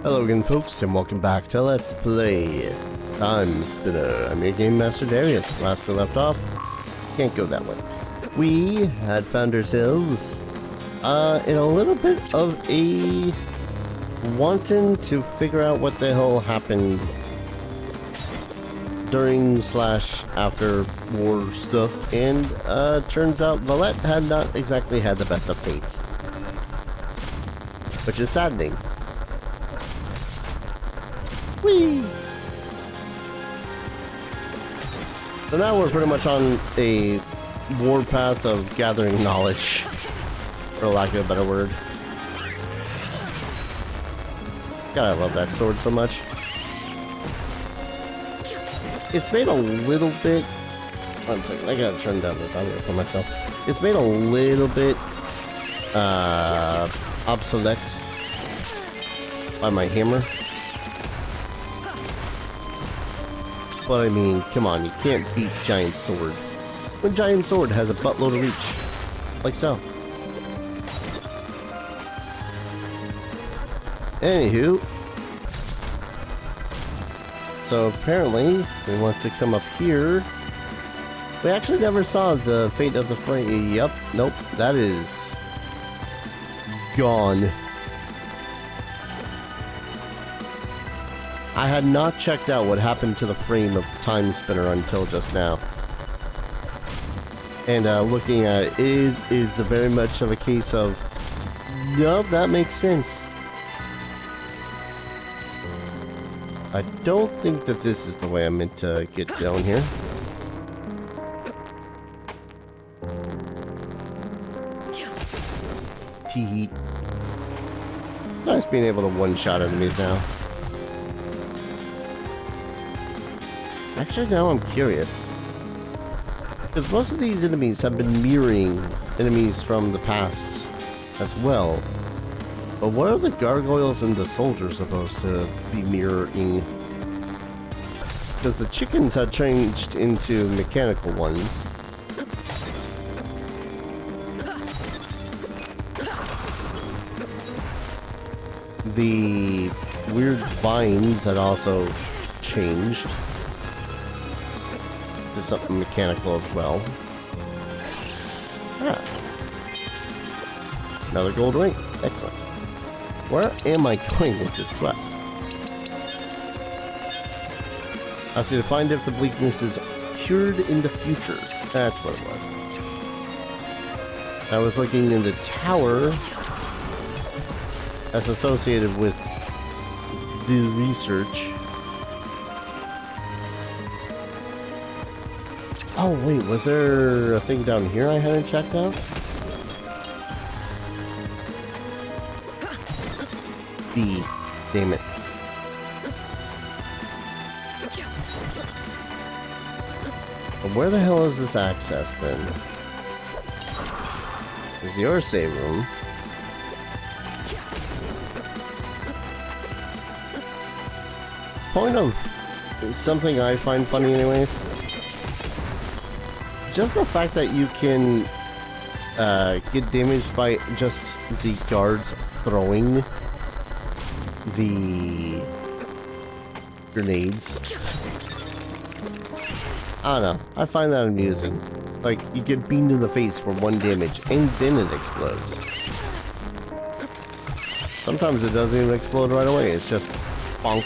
Hello again folks, and welcome back to Let's Play Timespinner. I'm your Game Master Darius. Last we left off, can't go that way. We had found ourselves in a little bit of a wanting to figure out what the hell happened during / after war stuff, and turns out Valette had not exactly had the best of fates, which is saddening. Whee! So now we're pretty much on a war path of gathering knowledge, for lack of a better word. God, I love that sword so much. It's made a little bit... One second, I gotta turn down this audio for myself. It's made a little bit obsolete by my hammer. But I mean, come on, you can't beat Giant Sword when Giant Sword has a buttload of reach. Like so. Anywho. So apparently, we want to come up here. We actually never saw the fate of the frame. Yep, nope, that is gone. I had not checked out what happened to the frame of Timespinner until just now. And looking at it is very much of a case of, yup, that makes sense. I don't think that this is the way I meant to get down here. Tee-hee. Nice being able to one-shot enemies now. Actually, now I'm curious. Because most of these enemies have been mirroring enemies from the past as well. But what are the gargoyles and the soldiers supposed to be mirroring? Because the chickens had changed into mechanical ones. The weird vines had also changed to something mechanical as well. Ah. Another gold ring. Excellent. Where am I going with this quest? I see, to find if the bleakness is cured in the future. That's what it was. I was looking in the tower as associated with the research. Oh wait, was there a thing down here I hadn't checked out? B. Damn it. But where the hell is this access then? Is your save room? Point of something I find funny anyways. Just the fact that you can get damaged by just the guards throwing the grenades. I don't know. I find that amusing. Like, you get beamed in the face for 1 damage, and then it explodes. Sometimes it doesn't even explode right away. It's just bonk.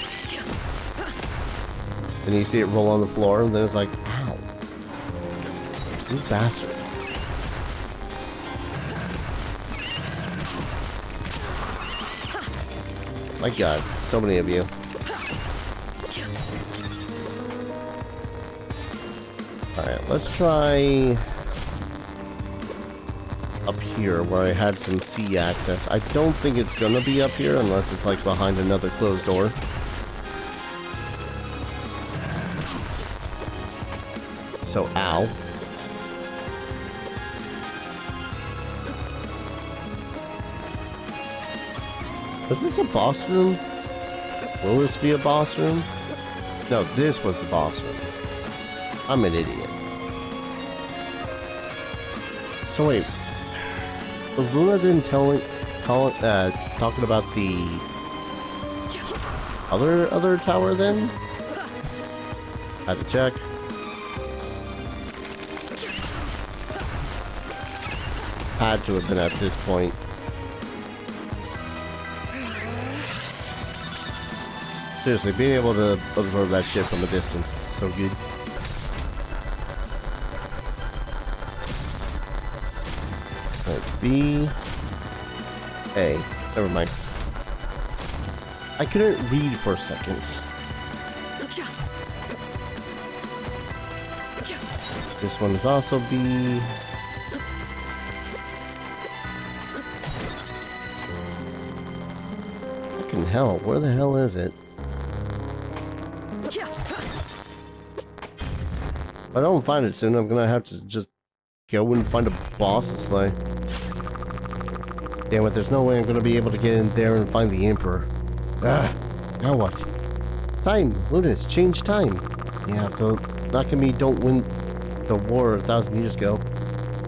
And you see it roll on the floor, and then it's like, ow. You bastard. My god, so many of you. Alright, let's try up here where I had some sea access. I don't think it's gonna be up here unless it's like behind another closed door. So, ow. Was this a boss room? Will this be a boss room? No, this was the boss room. I'm an idiot. So wait, was Luna then talking about the other tower then? Had to check. Had to have been at this point. Seriously, being able to absorb that shit from a distance is so good. B. A. Never mind. I couldn't read for seconds. This one is also B. Fucking hell, where the hell is it? If I don't find it soon, I'm gonna have to just go and find a boss to slay. Damn it, there's no way I'm gonna be able to get in there and find the Emperor. Ah, now what? Time! Lunas, change time! Yeah, if the Nakami don't win the war 1,000 years ago,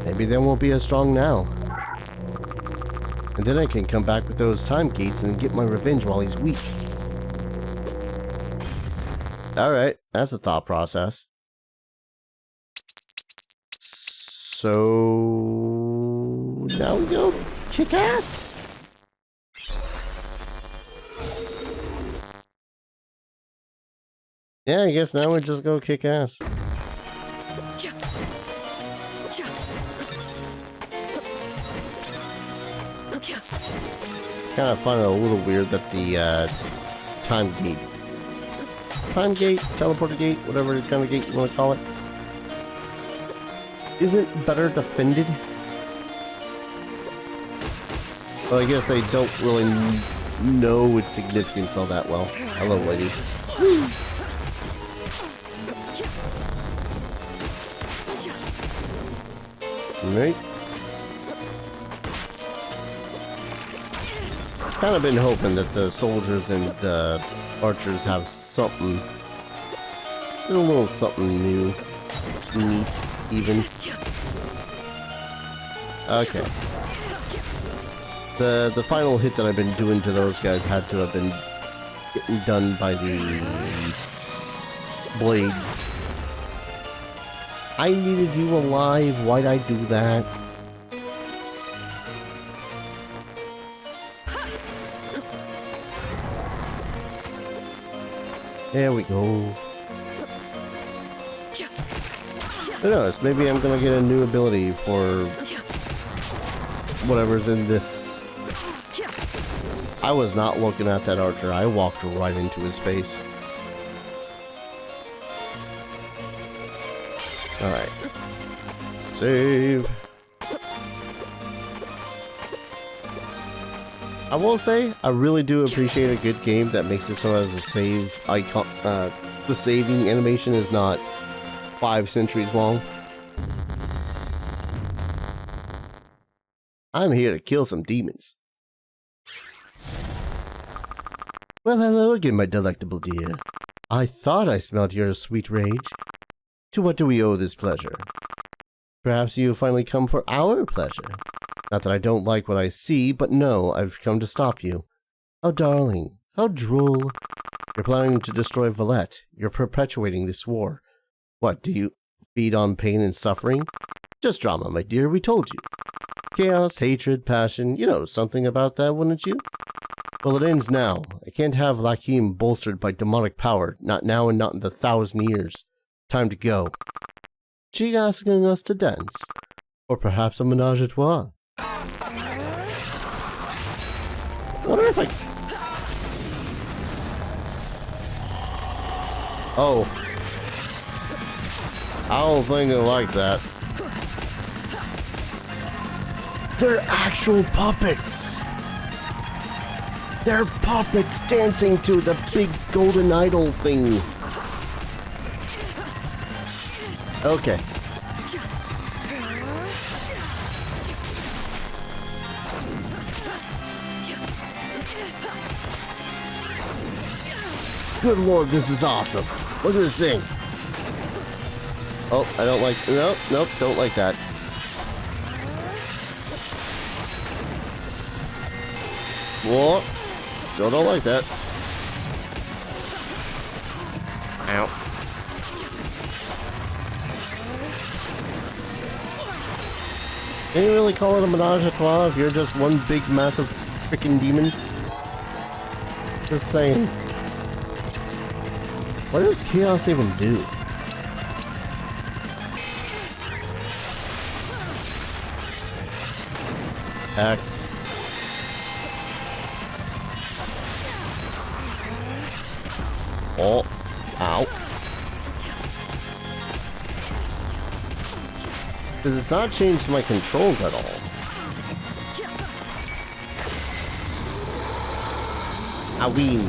maybe they won't be as strong now. And then I can come back with those time gates and get my revenge while he's weak. Alright, that's the thought process. So... now we go kick ass! Yeah, I guess now we just go kick ass. Kind of find it a little weird that the time gate, teleporter gate, whatever kind of gate you want to call it, isn't better defended. Well, I guess they don't really know its significance all that well. Hello, lady. Right. Kind of been hoping that the soldiers and the archers have something, a little something new, neat, even. Okay. The final hit that I've been doing to those guys had to have been getting done by the blades. I needed you alive. Why'd I do that? There we go. Who knows? Maybe I'm gonna get a new ability for whatever's in this. I was not looking at that archer. I walked right into his face. Alright. Save. I will say, I really do appreciate a good game that makes it so as a save icon, the saving animation is not 5 centuries long. I'm here to kill some demons. Well, hello again, my delectable dear. I thought I smelled your sweet rage. To what do we owe this pleasure? Perhaps you have finally come for our pleasure. Not that I don't like what I see, but no, I've come to stop you. Oh, darling, how droll. You're planning to destroy Valette. You're perpetuating this war. What, do you feed on pain and suffering? Just drama, my dear, we told you. Chaos, hatred, passion, you know something about that, wouldn't you? Well, it ends now. I can't have Lakim bolstered by demonic power, not now and not in the 1,000 years. Time to go. She asking us to dance? Or perhaps a menage a trois? Wonder if I... Oh. I don't think I like that. They're actual puppets! They're puppets dancing to the big golden idol thing. Okay. Good lord, this is awesome. Look at this thing. Oh, I don't like... Nope, nope, don't like that. Whoa. Still don't like that. Ow. Can you really call it a menage a trois if you're just one big, massive, freaking demon? Just saying. What does chaos even do? Heck. Oh. Ow. Because it's not changed my controls at all. Oween.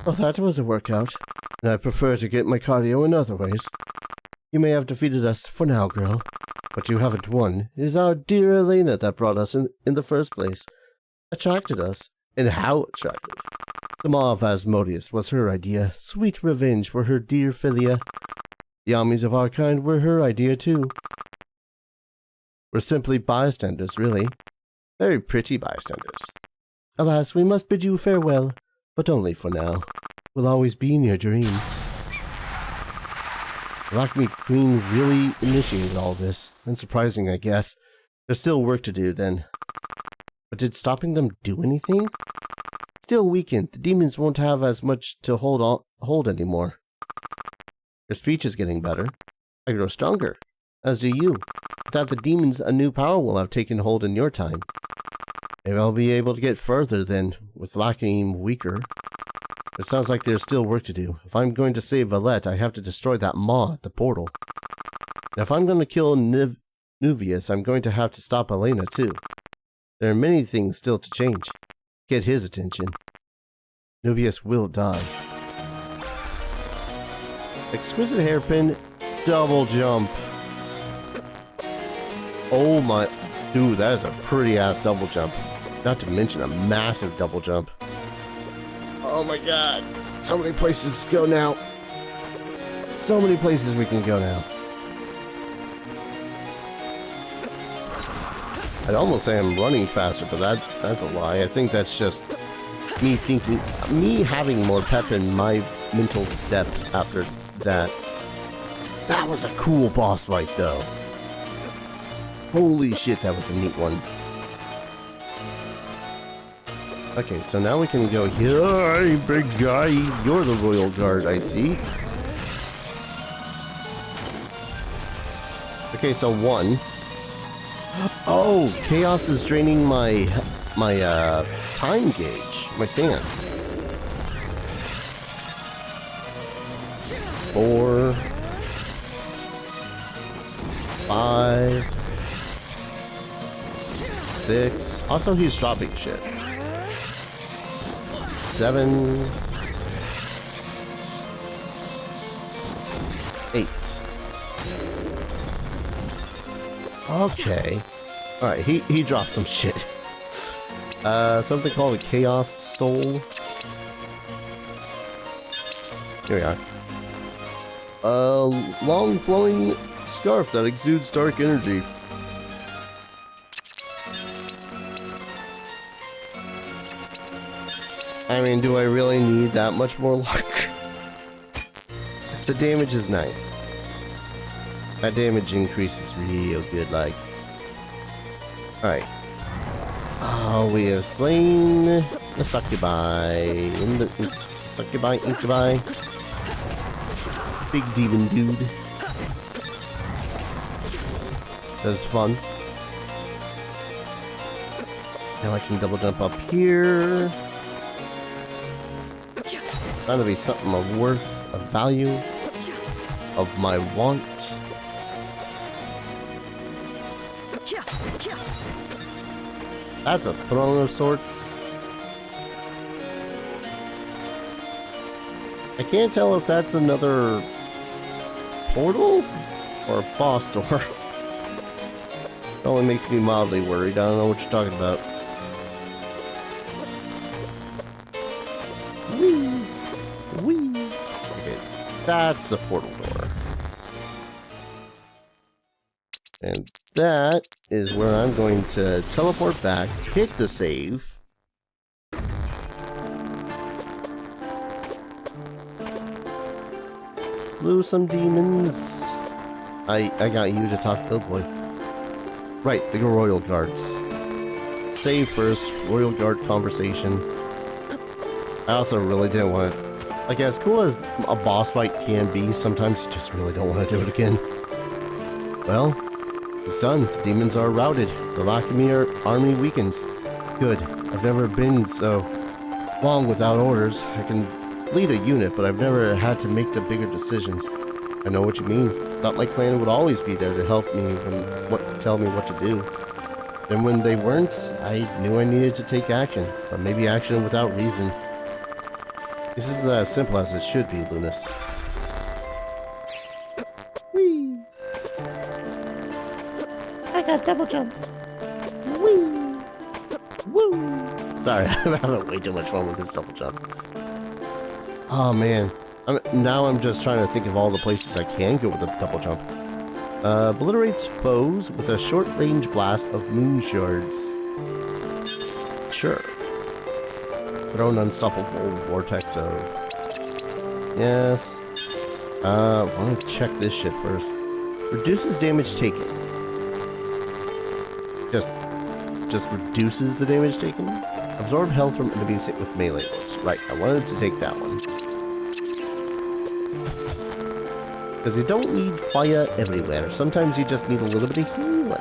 Well, that was a workout. And I prefer to get my cardio in other ways. You may have defeated us for now, girl. But you haven't won. It is our dear Elena that brought us in the first place. Attracted us. And how attractive. The Maw of Asmodeus was her idea. Sweet revenge for her dear Philia. The armies of our kind were her idea too. We're simply bystanders, really. Very pretty bystanders. Alas, we must bid you farewell, but only for now. We'll always be in your dreams. Blackmeat Queen really initiated all this. Unsurprising, I guess. There's still work to do, then. But did stopping them do anything? Still weakened, the demons won't have as much to hold anymore. Your speech is getting better. I grow stronger, as do you. Without the demons, a new power will have taken hold in your time. Maybe I'll be able to get further than with lacking weaker. It sounds like there's still work to do. If I'm going to save Valette, I have to destroy that maw at the portal. Now, if I'm going to kill Nuvius, I'm going to have to stop Elena too. There are many things still to change. Get his attention. Nuvius will die. Exquisite hairpin, double jump. Oh my... Dude, that is a pretty-ass double jump. Not to mention a massive double jump. Oh my god. So many places to go now. So many places we can go now. I'd almost say I'm running faster, but that's a lie. I think that's just me having more pep in my mental step after that. That was a cool boss fight, though. Holy shit, that was a neat one. Okay, so now we can go here. Hey, big guy, you're the royal guard, I see. Okay, so 1. Oh, chaos is draining my time gauge, my sand. 4, 5, 6. Also, he's dropping shit. 7, 8. Okay. Alright, he dropped some shit. Something called a Chaos Stole. Here we are. A long flowing scarf that exudes dark energy. I mean, do I really need that much more luck? The damage is nice. That damage increase is real good, like. Alright. Oh, we have slain the succubi. Succubi, incubi. Big demon dude. That's fun. Now I can double jump up here. Trying to be something of worth, of value, of my want. That's a throne of sorts. I can't tell if that's another portal or a boss door. It only makes me mildly worried. I don't know what you're talking about. Whee! Whee! Okay, that's a portal door. And that is where I'm going to teleport back, hit the save. slew some demons. I got you to talk to Boy. Right, the Royal Guards. Save first, Royal Guard conversation. I also really didn't want to... Like, as cool as a boss fight can be, sometimes you just really don't want to do it again. Well, it's done. The demons are routed. The Lachamir army weakens. Good. I've never been so long without orders. I can lead a unit, but I've never had to make the bigger decisions. I know what you mean. Thought my clan would always be there to help me and tell me what to do. Then when they weren't, I knew I needed to take action, but maybe action without reason. This isn't as simple as it should be, Lunas. Whee! I got double jump. Whee! Woo! Sorry, I'm having way too much fun with this double jump. Oh man. Now I'm just trying to think of all the places I can go with a double jump. Obliterates foes with a short-range blast of moon shards. Sure. Throw an unstoppable vortex of... Yes. I want to check this shit first. Reduces damage taken. Just reduces the damage taken? Absorb health from enemies hit with melee moves. Right, I wanted to take that one. Because you don't need fire everywhere. Sometimes you just need a little bit of healing.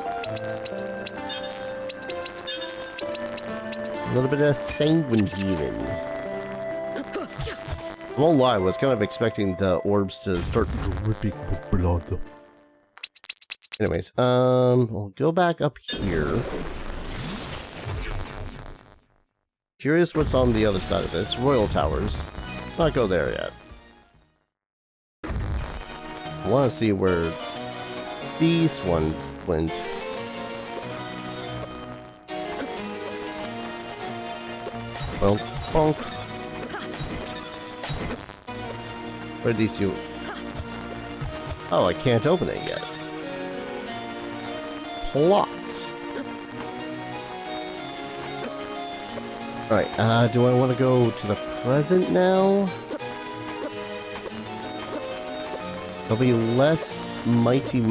A little bit of sanguine healing. I won't lie, I was kind of expecting the orbs to start dripping with blood. Anyways, we'll go back up here. Curious what's on the other side of this. Royal Towers. Not go there yet. I want to see where these ones went. Well, bonk. Where are these two? Oh, I can't open it yet. Plot. Alright, do I want to go to the present now? It'll be less mighty.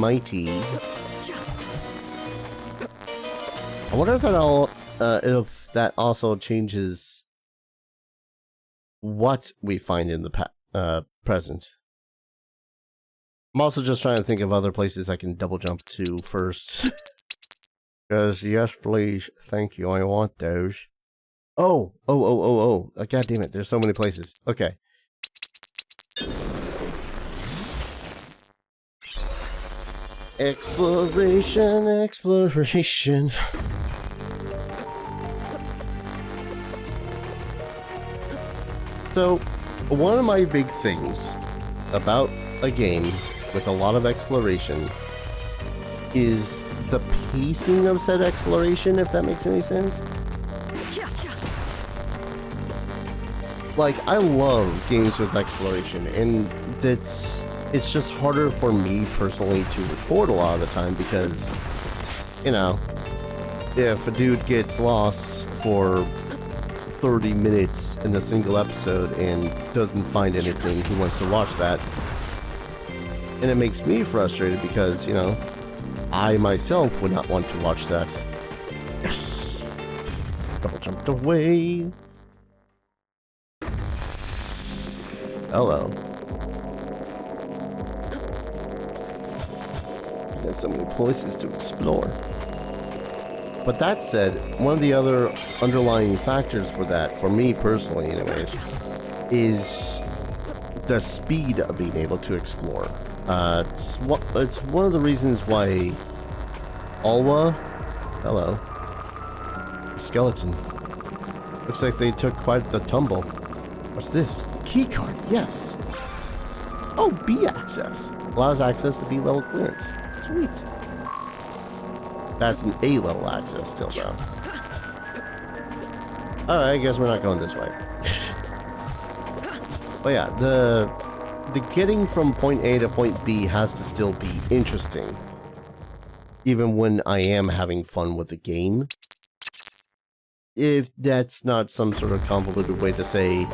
I wonder if that also changes what we find in the present. I'm also just trying to think of other places I can double jump to first. Because, yes, please. Thank you. I want those. Oh. God damn it. There's so many places. Okay. Exploration. So, one of my big things about a game with a lot of exploration is the pacing of said exploration, if that makes any sense. Like, I love games with exploration, and it's just harder for me personally to record a lot of the time because, you know, if a dude gets lost for 30 minutes in a single episode and doesn't find anything, he wants to watch that. And it makes me frustrated because, you know, I myself would not want to watch that. Yes! Double jumped away. Hello. There's so many places to explore. But that said, one of the other underlying factors for that, for me personally anyways, is the speed of being able to explore. It's one of the reasons why Alwa... Hello. Skeleton. Looks like they took quite the tumble. What's this? Keycard, yes. Oh, B access. Allows access to B level clearance. Sweet. That's an A level access still though. Alright, I guess we're not going this way. But yeah, the getting from point A to point B has to still be interesting. Even when I am having fun with the game. If that's not some sort of convoluted way to say...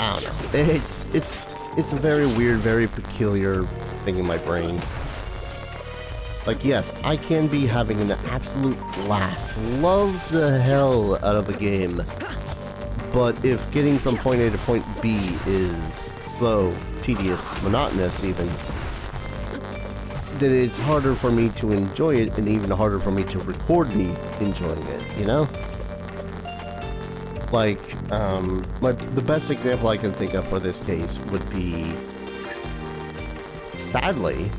I don't know. It's a very weird, very peculiar thing in my brain. Like, yes, I can be having an absolute blast, love the hell out of a game, but if getting from point A to point B is slow, tedious, monotonous even, then it's harder for me to enjoy it, and even harder for me to record me enjoying it, you know? Like, the best example I can think of for this case would be, sadly,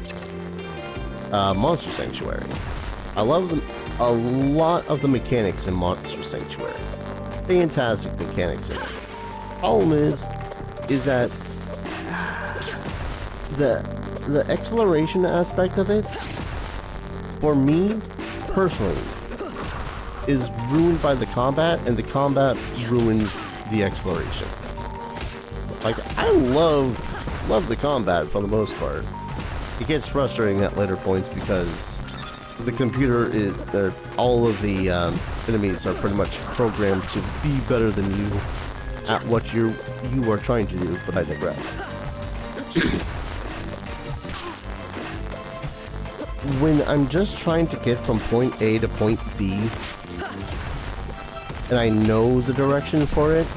Monster Sanctuary. I love a lot of the mechanics in Monster Sanctuary. Fantastic mechanics in it. Problem is that the exploration aspect of it, for me personally, is ruined by the combat, and the combat ruins the exploration. Like, I love the combat for the most part. It gets frustrating at later points because the computer is, all of the enemies are pretty much programmed to be better than you at what you are trying to do, but I digress. When I'm just trying to get from point A to point B, and I know the direction for it,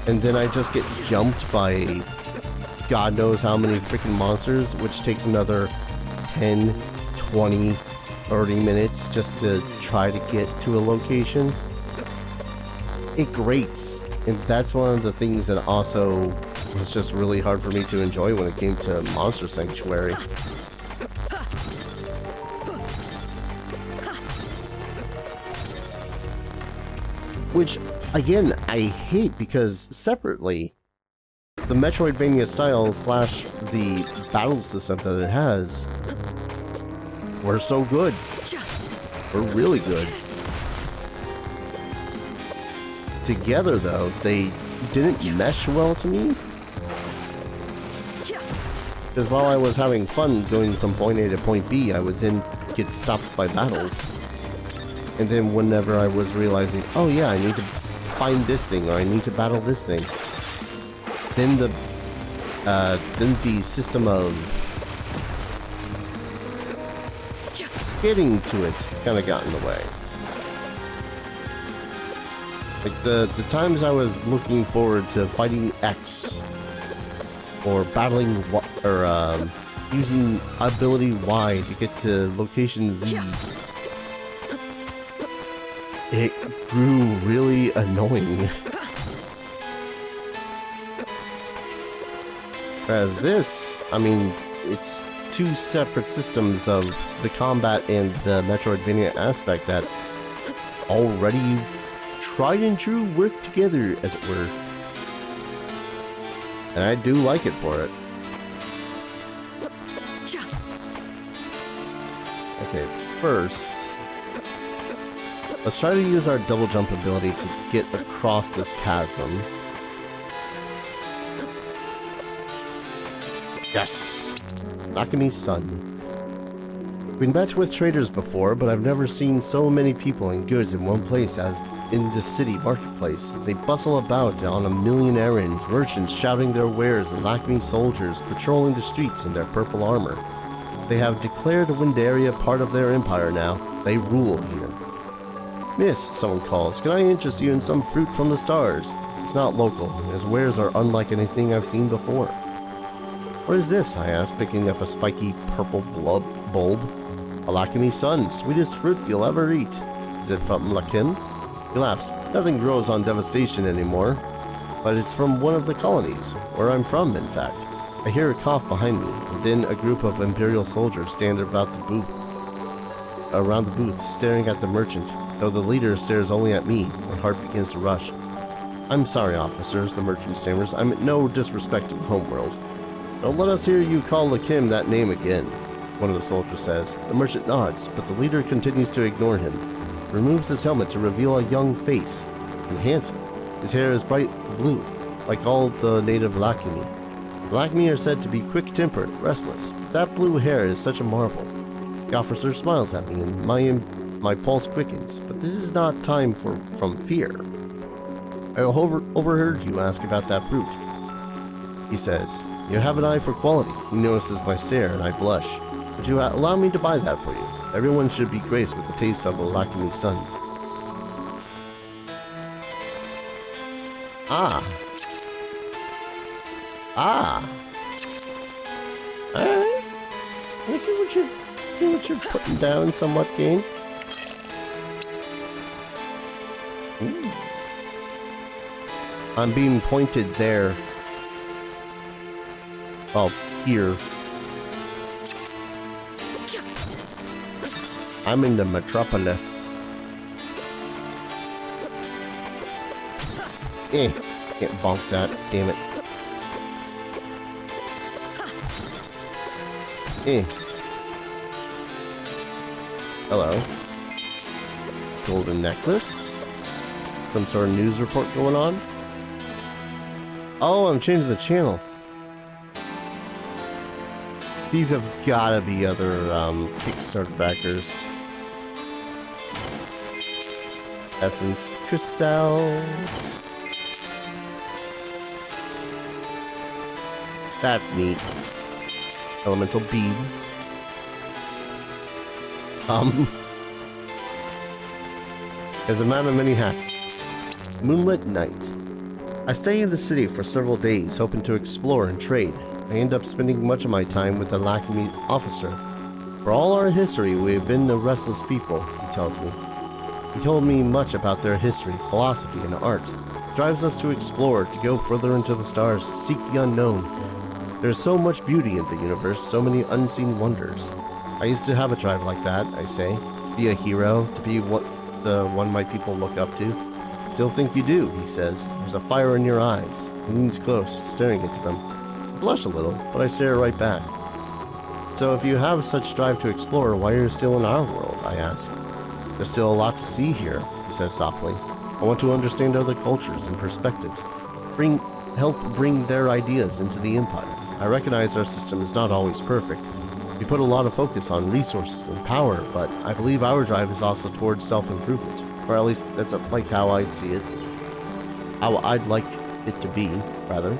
and then I just get jumped by God knows how many freaking monsters, which takes another 10, 20, 30 minutes just to try to get to a location, it grates. And that's one of the things that also was just really hard for me to enjoy when it came to Monster Sanctuary. Which, again, I hate because separately, the Metroidvania style slash the battle system that it has were so good. Were really good. Together, though, they didn't mesh well to me. Because while I was having fun going from point A to point B, I would then get stopped by battles. And then whenever I was realizing, oh yeah, I need to find this thing, or I need to battle this thing, then the system of getting to it kind of got in the way. Like the times I was looking forward to fighting X, or battling, or using ability Y to get to location Z, it grew really annoying. Whereas this, I mean, it's two separate systems of the combat and the Metroidvania aspect that already tried and true work together, as it were. And I do like it for it. Okay, first, let's try to use our double jump ability to get across this chasm. Yes! Nakami's son. We met with traders before, but I've never seen so many people and goods in one place as in the city marketplace. They bustle about on a million errands, merchants shouting their wares and Lakme soldiers patrolling the streets in their purple armor. They have declared Windaria part of their empire now. They rule here. Miss, someone calls, can I interest you in some fruit from the stars? It's not local. His wares are unlike anything I've seen before. What is this? I asked, picking up a spiky purple bulb. A Lakme son, sweetest fruit you'll ever eat. Is it from Lakim? He laughs. Nothing grows on Devastation anymore, but it's from one of the colonies, where I'm from, in fact. I hear a cough behind me, and then a group of Imperial soldiers stand around the booth, staring at the merchant. Though the leader stares only at me, my heart begins to rush. I'm sorry, officers, the merchant stammers. I meant no disrespect to the homeworld. Don't let us hear you call Lakim that name again, one of the soldiers says. The merchant nods, but the leader continues to ignore him. Removes his helmet to reveal a young face, and handsome. His hair is bright blue, like all the native Lakme. Lakme are said to be quick-tempered, restless. That blue hair is such a marvel. The officer smiles at me, and my pulse quickens, but this is not time from fear. I overheard you ask about that fruit. He says, you have an eye for quality. He notices my stare and I blush. Would you allow me to buy that for you? Everyone should be graced with the taste of a Lakumi sun. Ah. Alright. Let's see what you're putting down somewhat, game. Ooh. I'm being pointed there. Oh, here. I'm in the metropolis. Can't bonk that, damn it. Hello. Golden necklace? Some sort of news report going on? Oh, I'm changing the channel. These have gotta be other Kickstarter backers. Essence crystals. That's neat. Elemental beads. As a man of many hats. Moonlit night. I stay in the city for several days, hoping to explore and trade. I end up spending much of my time with the Lakumi officer. For all our history, we have been a restless people, he tells me. He told me much about their history, philosophy, and art. It drives us to explore, to go further into the stars, to seek the unknown. There's so much beauty in the universe, so many unseen wonders. I used to have a drive like that, I say. To be a hero, to be the one my people look up to. Still think you do, he says. There's a fire in your eyes. He leans close, staring into them. I blush a little, but I stare right back. So if you have such drive to explore, why are you still in our world, I ask. There's still a lot to see here, he says softly. I want to understand other cultures and perspectives. Help bring their ideas into the Empire. I recognize our system is not always perfect. We put a lot of focus on resources and power, but I believe our drive is also towards self-improvement. Or at least that's like how I see it. How I'd like it to be, rather.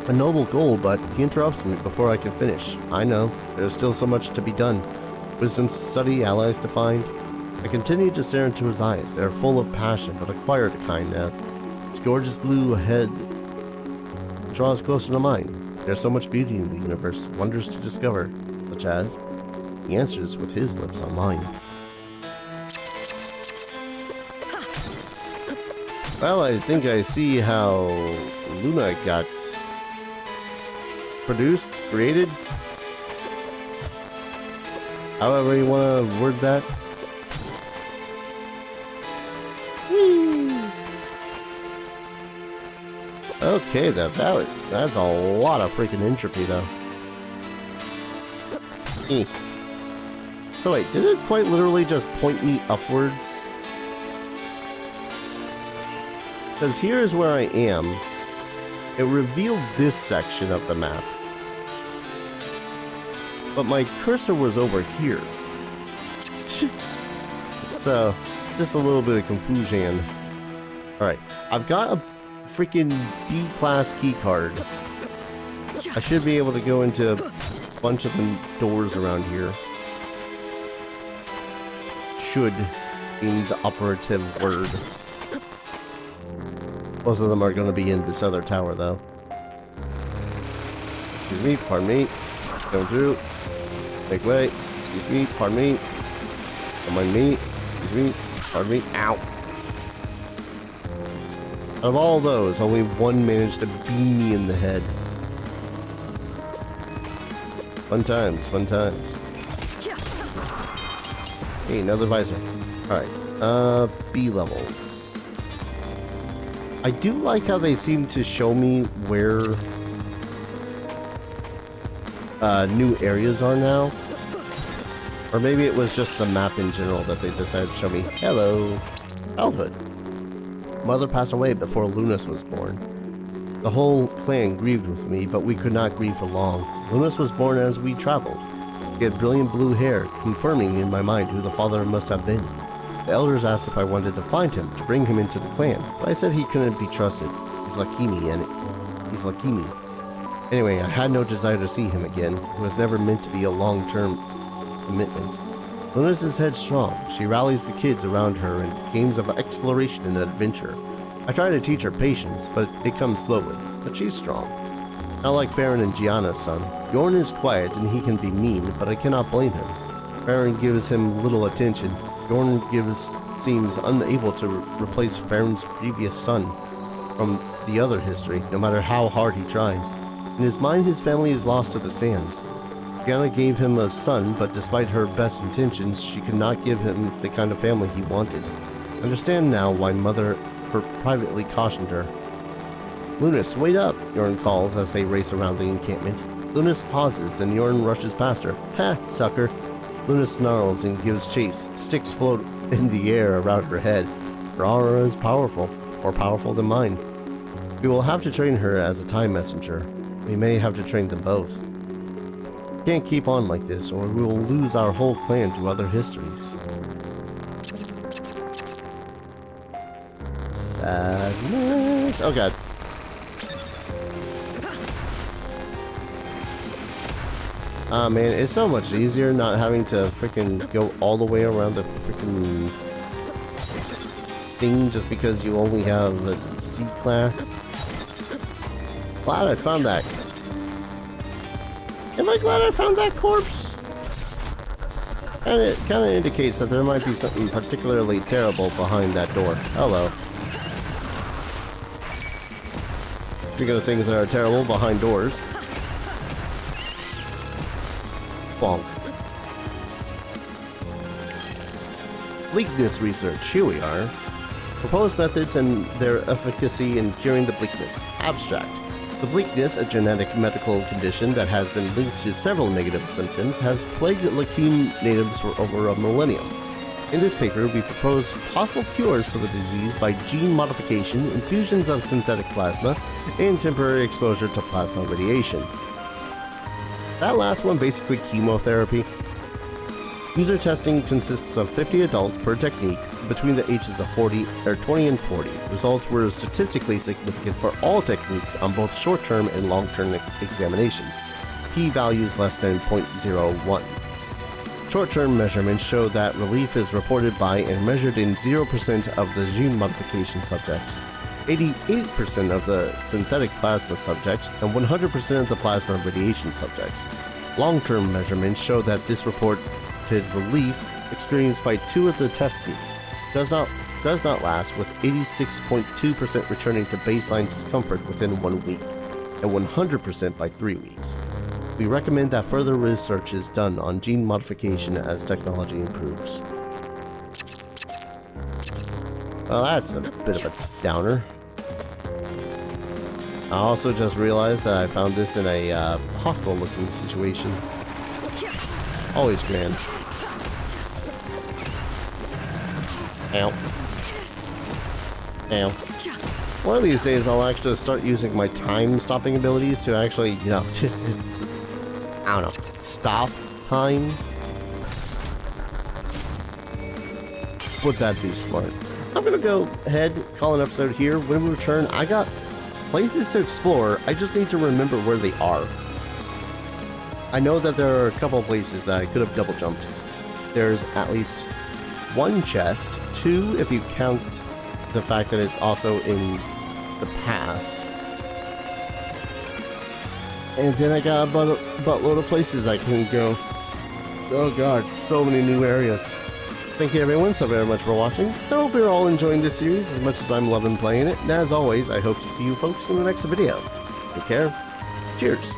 A noble goal, but he interrupts me before I can finish. I know, there's still so much to be done. Wisdom to study, allies to find. I continue to stare into his eyes. They are full of passion, but a quieter kind now. His gorgeous blue head draws closer to mine. There's so much beauty in the universe, wonders to discover, such as... He answers with his lips on mine. Well, I think I see how Luna got produced, created. However you want to word that. Whee! Okay, that's a lot of freaking entropy, though. So wait, did it quite literally just point me upwards? Because here is where I am. It revealed this section of the map. But my cursor was over here. So, just a little bit of confusion. Alright, I've got a freaking B-class keycard. I should be able to go into a bunch of the doors around here. Should being the operative word. Most of them are going to be in this other tower, though. Excuse me, pardon me. Going through. Make way. Excuse me, pardon me. Come on me. Excuse me, pardon me. Ow. Out of all those, only one managed to beam me in the head. Fun times, fun times. Hey, another visor. Alright, B levels. I do like how they seem to show me where new areas are now. Or maybe it was just the map in general that they decided to show me. Hello, childhood. Mother passed away before Lunas was born. The whole clan grieved with me, but we could not grieve for long. Lunas was born as we traveled. He had brilliant blue hair, confirming in my mind who the father must have been. The elders asked if I wanted to find him to bring him into the clan, but I said he couldn't be trusted. He's Lakimi. Anyway, I had no desire to see him again. It was never meant to be a long-term commitment. Luna's is headstrong. She rallies the kids around her in games of exploration and adventure. I try to teach her patience, but it comes slowly. But she's strong. Not like Farron and Gianna's son. Bjorn is quiet and he can be mean, but I cannot blame him. Farron gives him little attention. Bjorn seems unable to replace Farron's previous son from the other history, no matter how hard he tries. In his mind, his family is lost to the sands. Gianna gave him a son, but despite her best intentions, she could not give him the kind of family he wanted. I understand now why Mother privately cautioned her. Lunas, wait up, Yorn calls as they race around the encampment. Lunas pauses, then Yorn rushes past her. Ha, sucker. Lunas snarls and gives chase. Sticks float in the air around her head. Her aura is powerful, more powerful than mine. We will have to train her as a time messenger. We may have to train them both. We can't keep on like this, or we will lose our whole clan to other histories. Sadness. Oh god. Ah man, it's so much easier not having to freaking go all the way around the freaking thing just because you only have a C class. Glad I found that. Am I glad I found that corpse? And it kind of indicates that there might be something particularly terrible behind that door. Hello. Speaking of things that are terrible behind doors. Bonk. Bleakness research. Here we are. Proposed methods and their efficacy in curing the bleakness. Abstract. The bleakness, a genetic medical condition that has been linked to several negative symptoms, has plagued Lakim natives for over a millennium. In this paper, we propose possible cures for the disease by gene modification, infusions of synthetic plasma, and temporary exposure to plasma radiation. That last one, basically chemotherapy. User testing consists of 50 adults per technique between the ages of 20 and 40. Results were statistically significant for all techniques on both short-term and long-term examinations. P-values less than 0.01. Short-term measurements show that relief is reported by and measured in 0% of the gene modification subjects, 88% of the synthetic plasma subjects, and 100% of the plasma radiation subjects. Long-term measurements show that this reported relief experienced by 2 of the test groups does not last, with 86.2% returning to baseline discomfort within 1 week and 100% by 3 weeks. We recommend that further research is done on gene modification as technology improves. Well, that's a bit of a downer. I also just realized that I found this in a hospital-looking situation. Always grand. Ow. Ow. One of these days I'll actually start using my time-stopping abilities to actually, you know, just I don't know, stop time. Would that be smart? I'm gonna go ahead, call an episode here. When we return, I got places to explore. I just need to remember where they are. I know that there are a couple of places that I could have double jumped. There's at least 1 chest, 2 if you count the fact that it's also in the past. And then I got a buttload of places I can go. Oh god, so many new areas. Thank you everyone so very much for watching. I hope you're all enjoying this series as much as I'm loving playing it. And as always, I hope to see you folks in the next video. Take care. Cheers.